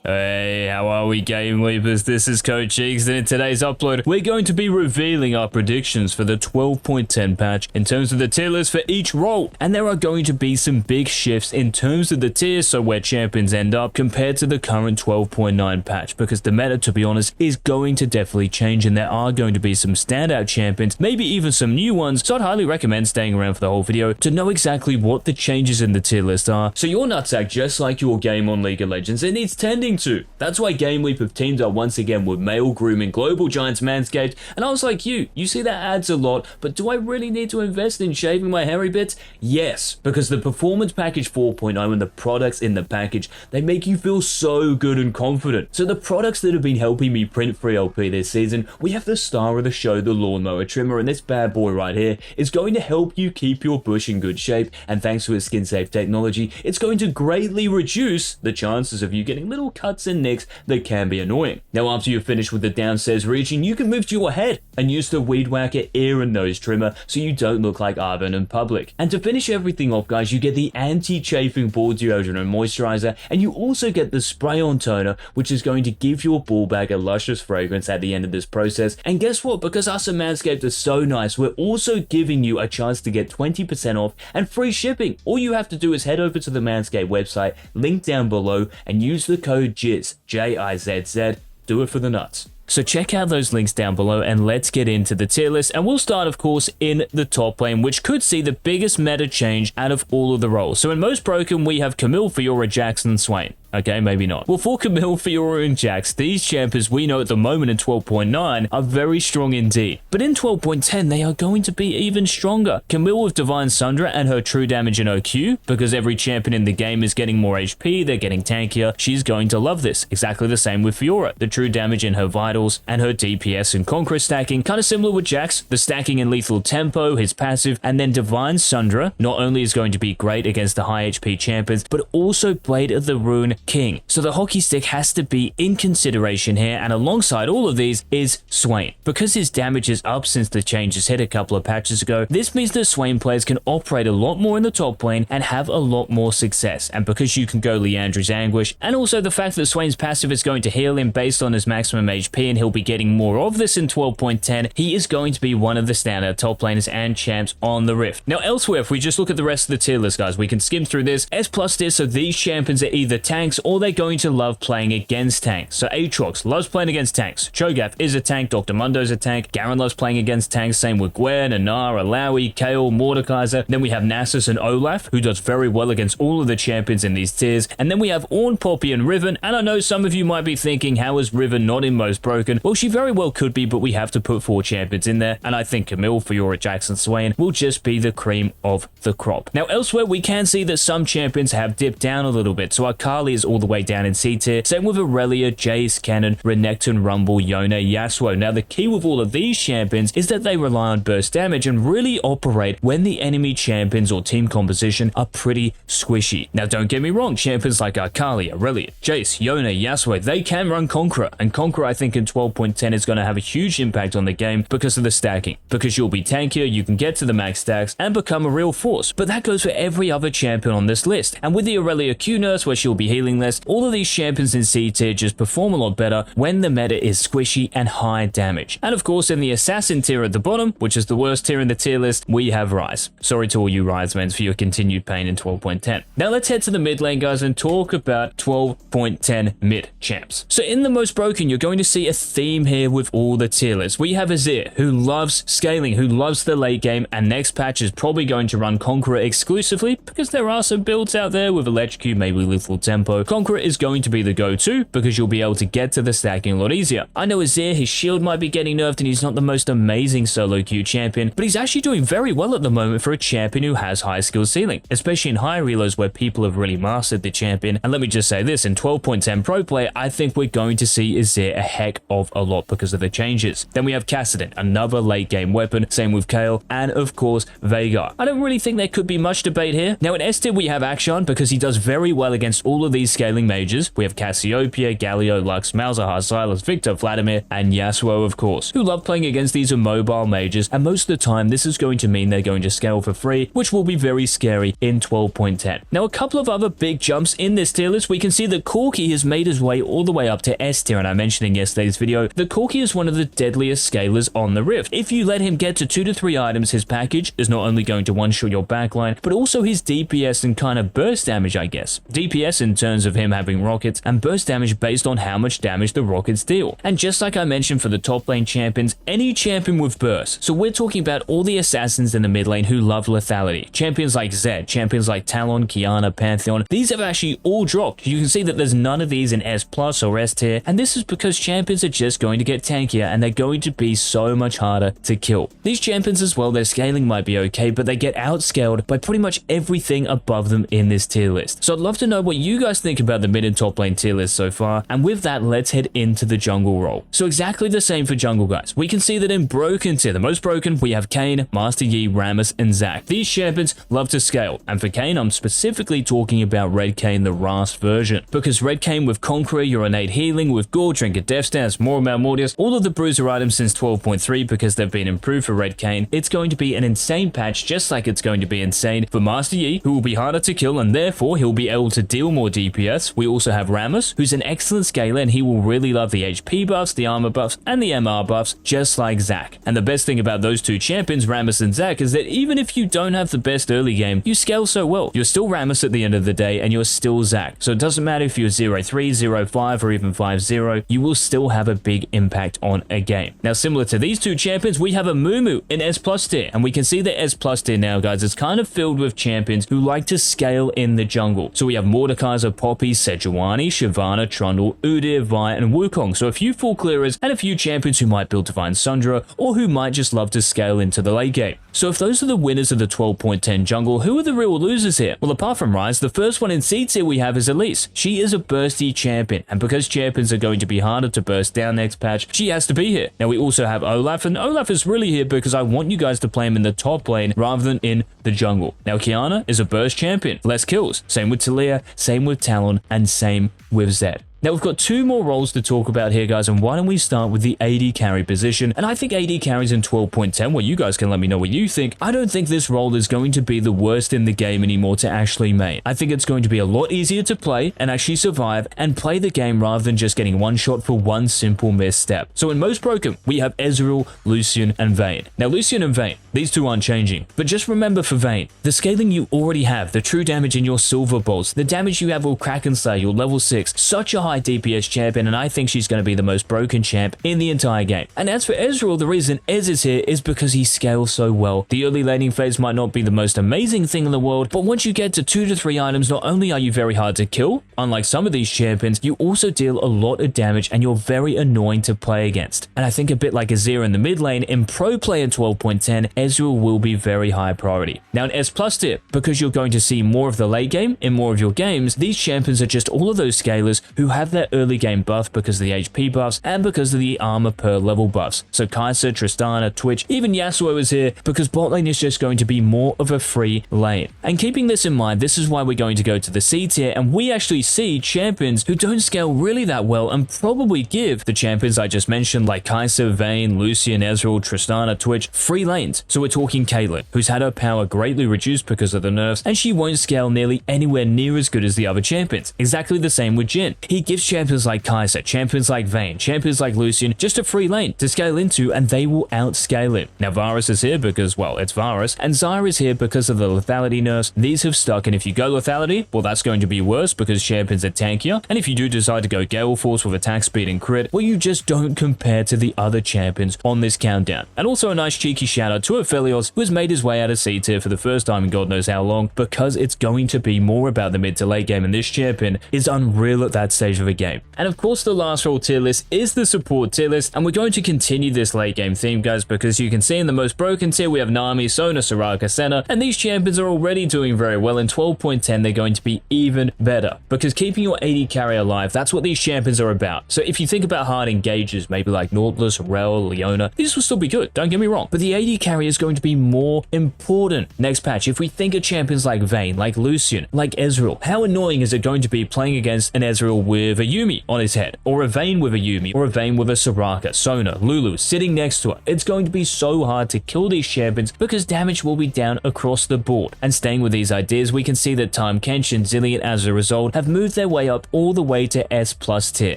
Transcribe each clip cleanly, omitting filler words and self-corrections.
Hey, how are we, GameLeapers? This is Coach JIZZ, and in today's upload, we're going to be revealing our predictions for the 12.10 patch in terms of the tier list for each role. And there are going to be some big shifts in terms of the tiers, so where champions end up compared to the current 12.9 patch, because the meta, to be honest, is going to definitely change, and there are going to be some standout champions, maybe even some new ones, so I'd highly recommend staying around for the whole video to know exactly what the changes in the tier list are. So your nutsack, just like your game on League of Legends, it needs tending to. That's why GameLeap have teamed up once again with male grooming global giants Manscaped, and I was like, you see that adds a lot, but do I really need to invest in shaving my hairy bits? Yes, because the Performance Package 4.0 and the products in the package, they make you feel so good and confident. So the products that have been helping me print free LP this season, we have the star of the show, the lawnmower trimmer, and this bad boy right here is going to help you keep your bush in good shape, and thanks to its skin safe technology, it's going to greatly reduce the chances of you getting little cuts and nicks that can be annoying. Now, after you're finished with the downstairs region, you can move to your head and use the Weed Whacker ear and nose trimmer so you don't look like Arvin in public. And to finish everything off, guys, you get the anti-chafing ball deodorant and moisturizer, and you also get the spray-on toner, which is going to give your ball bag a luscious fragrance at the end of this process. And guess what? Because us at Manscaped are so nice, we're also giving you a chance to get 20% off and free shipping. All you have to do is head over to the Manscaped website, link down below, and use the code JIZZ, J-I-Z-Z. Do it for the nuts. So check out those links down below, and let's get into the tier list. And we'll start, of course, in the top lane, which could see the biggest meta change out of all of the roles. So in Most Broken, we have Camille, Fiora, Jax, and Swain. Okay, maybe not. Well, for Camille, Fiora, and Jax, these champions we know at the moment in 12.9 are very strong indeed. But in 12.10, they are going to be even stronger. Camille with Divine Sundra and her true damage in OQ, because every champion in the game is getting more HP, they're getting tankier, she's going to love this. Exactly the same with Fiora. The true damage in her vitals and her DPS and Conqueror stacking, kind of similar with Jax, the stacking in lethal tempo, his passive, and then Divine Sundra not only is going to be great against the high HP champions, but also Blade of the Rune King. So the hockey stick has to be in consideration here, and alongside all of these is Swain. Because his damage is up since the changes hit a couple of patches ago, this means that Swain players can operate a lot more in the top lane and have a lot more success. And because you can go Leandri's Anguish, and also the fact that Swain's passive is going to heal him based on his maximum HP, and he'll be getting more of this in 12.10, he is going to be one of the standout top laners and champs on the Rift. Now elsewhere, if we just look at the rest of the tier list, guys, we can skim through this. S+ tier, so these champions are either tanks or they're going to love playing against tanks. So Aatrox loves playing against tanks. Cho'Gath is a tank. Dr. Mundo's a tank. Garen loves playing against tanks. Same with Gwen, Anar, Alawi, Kayle, Mordekaiser. Then we have Nasus and Olaf, who does very well against all of the champions in these tiers. And then we have Ornn, Poppy, and Riven. And I know some of you might be thinking, how is Riven not in Most Broken? Well, she very well could be, but we have to put 4 champions in there. And I think Camille, Fiora, Jax, and Swain will just be the cream of the crop. Now, elsewhere, we can see that some champions have dipped down a little bit. So Akali is all the way down in C tier. Same with Aurelia, Jayce, Cannon, Renekton, Rumble, Yone, Yasuo. Now, the key with all of these champions is that they rely on burst damage and really operate when the enemy champions or team composition are pretty squishy. Now, don't get me wrong, champions like Akali, Aurelia, Jayce, Yone, Yasuo, they can run Conqueror. And Conqueror, I think, in 12.10 is going to have a huge impact on the game because of the stacking. Because you'll be tankier, you can get to the max stacks and become a real force. But that goes for every other champion on this list. And with the Aurelia Q-Nurse, where she'll be healing less, all of these champions in C tier just perform a lot better when the meta is squishy and high damage. And of course, in the assassin tier at the bottom, which is the worst tier in the tier list, we have Ryze. Sorry to all you Ryze mans for your continued pain in 12.10. Now let's head to the mid lane, guys, and talk about 12.10 mid champs. So in the Most Broken, you're going to see a theme here with all the tier lists. We have Azir, who loves scaling, who loves the late game, and next patch is probably going to run Conqueror exclusively because there are some builds out there with Electrocute, maybe Lethal Tempo. Conqueror is going to be the go-to because you'll be able to get to the stacking a lot easier. I know Azir, his shield might be getting nerfed and he's not the most amazing solo queue champion, but he's actually doing very well at the moment for a champion who has high skill ceiling, especially in high reloads where people have really mastered the champion. And let me just say this, in 12.10 pro play, I think we're going to see Azir a heck of a lot because of the changes. Then we have Kassadin, another late game weapon, same with Kayle, and of course Veigar. I don't really think there could be much debate here. Now in S tier we have Akshan because he does very well against all of these these scaling mages, we have Cassiopeia, Galio, Lux, Malzahar, Silas, Victor, Vladimir, and Yasuo, of course, who love playing against these immobile mages, and most of the time this is going to mean they're going to scale for free, which will be very scary in 12.10. Now, a couple of other big jumps in this tier list, we can see that Corki has made his way all the way up to S tier, and I mentioned in yesterday's video that Corki is one of the deadliest scalers on the Rift. If you let him get to 2 to 3 items, his package is not only going to one-shot your backline, but also his DPS and kind of burst damage, I guess. DPS in terms of him having rockets, and burst damage based on how much damage the rockets deal. And just like I mentioned for the top lane champions, any champion with burst. So we're talking about all the assassins in the mid lane who love lethality. Champions like Zed, champions like Talon, Kiana, Pantheon, these have actually all dropped. You can see that there's none of these in S plus or S tier, and this is because champions are just going to get tankier and they're going to be so much harder to kill. These champions as well, their scaling might be okay, but they get outscaled by pretty much everything above them in this tier list. So I'd love to know what you guys think about the mid and top lane tier list so far, and with that, let's head into the jungle role. So exactly the same for jungle, guys. We can see that in broken tier, the most broken, we have Kayn, Master Yi, Rammus, and Zac. These champions love to scale, and for Kayn, I'm specifically talking about Red Kayn, the Rast version, because Red Kayn with Conqueror, your innate healing, with Gore, Drink of Death Stance, more Mortius, all of the bruiser items since 12.3 because they've been improved for Red Kayn, it's going to be an insane patch, just like it's going to be insane for Master Yi, who will be harder to kill, and therefore he'll be able to deal more DPS. We also have Rammus, who's an excellent scaler, and he will really love the HP buffs, the armor buffs, and the MR buffs, just like Zac. And the best thing about those two champions, Rammus and Zac, is that even if you don't have the best early game, you scale so well. You're still Rammus at the end of the day, and you're still Zac. So it doesn't matter if you're 0-3, 0-5, or even 5-0, you will still have a big impact on a game. Now, similar to these two champions, we have a Mumu in S plus tier, and we can see that S plus tier now, guys, is kind of filled with champions who like to scale in the jungle. So we have Mordekaiser, Poppy, Sejuani, Shyvana, Trundle, Udyr, Vi, and Wukong. So a few full clearers and a few champions who might build Divine Sundra, or who might just love to scale into the late game. So if those are the winners of the 12.10 jungle, who are the real losers here? Well, apart from Ryze, the first one in C tier we have is Elise. She is a bursty champion, and because champions are going to be harder to burst down next patch, she has to be here. Now we also have Olaf, and Olaf is really here because I want you guys to play him in the top lane rather than in the jungle. Now Kiana is a burst champion, less kills. Same with Talia, same with Talon, and same with Zed. Now, we've got two more roles to talk about here, guys, and why don't we start with the AD carry position? And I think AD carries in 12.10, well, you guys can let me know what you think. I don't think this role is going to be the worst in the game anymore to actually main. I think it's going to be a lot easier to play and actually survive and play the game rather than just getting one shot for one simple misstep. So in most broken, we have Ezreal, Lucian, and Vayne. Now, Lucian and Vayne, these two aren't changing. But just remember for Vayne, the scaling you already have, the true damage in your silver bolts, the damage you have with Kraken Slayer, your level 6, such a high DPS champion, and I think she's going to be the most broken champ in the entire game. And as for Ezreal, the reason Ez is here is because he scales so well. The early laning phase might not be the most amazing thing in the world, but once you get to 2 to 3 items, not only are you very hard to kill, unlike some of these champions, you also deal a lot of damage and you're very annoying to play against. And I think a bit like Azir in the mid lane, in pro play in 12.10, Ezreal will be very high priority. Now in S plus tier, because you're going to see more of the late game in more of your games, these champions are just all of those scalers who have that early game buff because of the HP buffs and because of the armor per level buffs. So Kai'Sa, Tristana, Twitch, even Yasuo is here because bot lane is just going to be more of a free lane. And keeping this in mind, this is why we're going to go to the C tier, and we actually see champions who don't scale really that well and probably give the champions I just mentioned like Kai'Sa, Vayne, Lucian, Ezreal, Tristana, Twitch, free lanes. So we're talking Caitlyn, who's had her power greatly reduced because of the nerfs, and she won't scale nearly anywhere near as good as the other champions. Exactly the same with Jhin. He gives champions like Kai'Sa, champions like Vayne, champions like Lucian, just a free lane to scale into, and they will outscale him. Now Varus is here because, well, it's Varus, and Zyra is here because of the lethality nerfs. These have stuck, and if you go lethality, well, that's going to be worse because champions are tankier, and if you do decide to go Gale Force with attack speed and crit, well, you just don't compare to the other champions on this countdown. And also a nice cheeky shout out to Aphelios, who has made his way out of C tier for the first time in God knows how long, because it's going to be more about the mid to late game, and this champion is unreal at that stage of a game. And of course, the last role tier list is the support tier list, and we're going to continue this late game theme, guys, because you can see in the most broken tier we have Nami, Sona, Soraka, Senna, and these champions are already doing very well. In 12.10 they're going to be even better, because keeping your AD carry alive, that's what these champions are about. So if you think about hard engages, maybe like Nautilus, Rel, Leona, these will still be good, don't get me wrong, but the AD carry is going to be more important next patch. If we think of champions like Vayne, like Lucian, like Ezreal, how annoying is it going to be playing against an Ezreal with a Yuumi on his head, or a Vayne with a Yuumi, or a Vayne with a Soraka, Sona, Lulu sitting next to her? It's going to be so hard to kill these champions because damage will be down across the board. And staying with these ideas, we can see that Tahm Kench and Zilean as a result have moved their way up all the way to S+ tier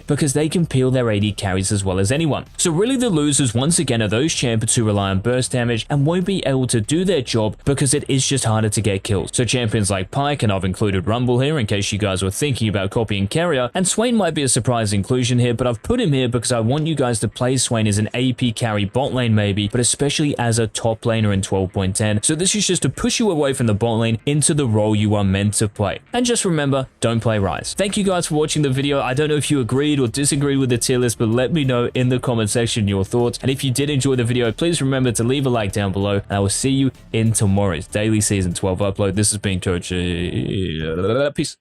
because they can peel their AD carries as well as anyone. So really the losers once again are those champions who rely on burst damage and won't be able to do their job because it is just harder to get kills. So champions like Pyke, and I've included Rumble here in case you guys were thinking about copying Carrier, and Swain might be a surprise inclusion here, but I've put him here because I want you guys to play Swain as an AP carry bot lane maybe, but especially as a top laner in 12.10. So this is just to push you away from the bot lane into the role you are meant to play. And just remember, don't play Ryze. Thank you guys for watching the video. I don't know if you agreed or disagreed with the tier list, but let me know in the comment section your thoughts. And if you did enjoy the video, please remember to leave a like down below, and I will see you in tomorrow's daily season 12 upload. This has been Coach. Peace.